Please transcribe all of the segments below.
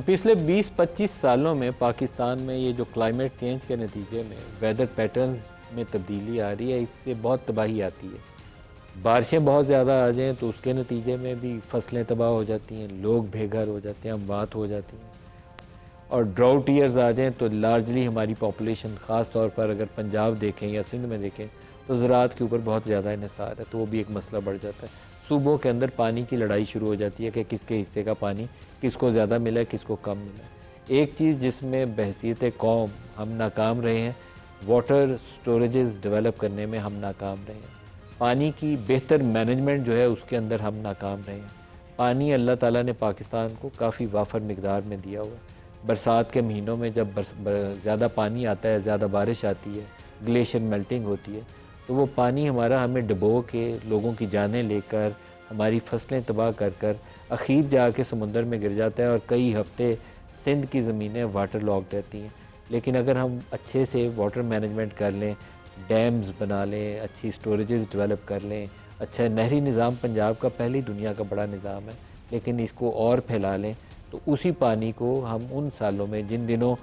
पिछले 20-25 सालों में पाकिस्तान में ये जो क्लाइमेट चेंज के नतीजे में वेदर पैटर्न्स में तब्दीली आ रही है, इससे बहुत तबाही आती है। बारिशें बहुत ज़्यादा आ जाएं तो उसके नतीजे में भी फसलें तबाह हो जाती हैं, लोग बेघर हो जाते हैं, अमवात हो जाती हैं। और ड्राउट ईयर्स आ जाएँ तो लार्जली हमारी पॉपुलेशन, ख़ास तौर पर अगर पंजाब देखें या सिंध में देखें तो ज़राअत के ऊपर बहुत ज़्यादा इन्हिसार है, तो वो भी एक मसला बढ़ जाता है। सूबों के अंदर पानी की लड़ाई शुरू हो जाती है कि किसके हिस्से का पानी किसको ज़्यादा मिला है, किसको कम मिला है। एक चीज़ जिसमें बहसीत कौम हम नाकाम रहे हैं, वाटर स्टोरेजेस डेवलप करने में हम नाकाम रहे हैं। पानी की बेहतर मैनेजमेंट जो है उसके अंदर हम नाकाम रहे हैं। पानी अल्लाह ताला ने पाकिस्तान को काफ़ी वाफर मिकदार में दिया हुआ है। बरसात के महीनों में जब ज़्यादा पानी आता है, ज़्यादा बारिश आती है, ग्लेशियर मेल्टिंग होती है, तो वो पानी हमारा हमें डुबो के लोगों की जानें लेकर हमारी फसलें तबाह कर कर अखीर जाके समुंदर में गिर जाता है और कई हफ्ते सिंध की ज़मीनें वाटर लॉक्ड रहती हैं। लेकिन अगर हम अच्छे से वाटर मैनेजमेंट कर लें, डैम्स बना लें, अच्छी स्टोरेजेस डेवलप कर लें, अच्छा नहरी निज़ाम पंजाब का पहली दुनिया का बड़ा निज़ाम है, लेकिन इसको और फैला लें तो उसी पानी को हम उन सालों में जिन दिनों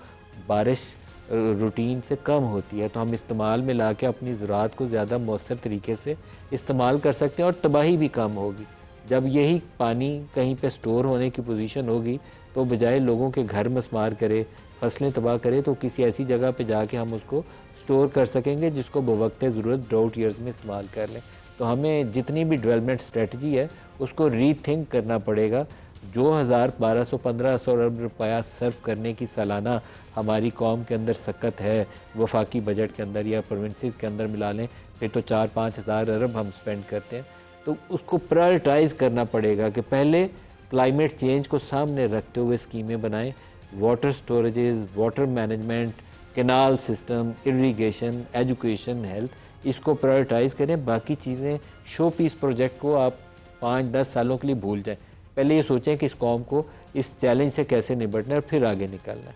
बारिश रूटीन से कम होती है तो हम इस्तेमाल में ला के अपनी ज़राअत को ज़्यादा मौसर तरीके से इस्तेमाल कर सकते हैं और तबाही भी कम होगी। जब यही पानी कहीं पे स्टोर होने की पोजीशन होगी तो बजाय लोगों के घर मसमार करे, फसलें तबाह करे, तो किसी ऐसी जगह पे जाके हम उसको स्टोर कर सकेंगे जिसको बवक्त ज़रूरत ड्राउट ईयर्स में इस्तेमाल कर लें। तो हमें जितनी भी डेवलपमेंट स्ट्रेटजी है उसको रीथिंक करना पड़ेगा। जो 1200-1500 अरब रुपया सर्व करने की सालाना हमारी कौम के अंदर सकत है, वफाकी बजट के अंदर या प्रोविंसेस के अंदर मिला लें फिर तो 4-5 हज़ार अरब हम स्पेंड करते हैं। तो उसको प्रायोरिटाइज़ करना पड़ेगा कि पहले क्लाइमेट चेंज को सामने रखते हुए स्कीमें बनाएं, water storages, water management, canal system, irrigation, education, health, इसको प्रायोरिटाइज़ करें। बाकी चीज़ें शो पीस प्रोजेक्ट को आप 5-10 सालों के लिए भूल जाएं। पहले ये सोचें कि इस कौम को इस चैलेंज से कैसे निपटना है और फिर आगे निकलना है।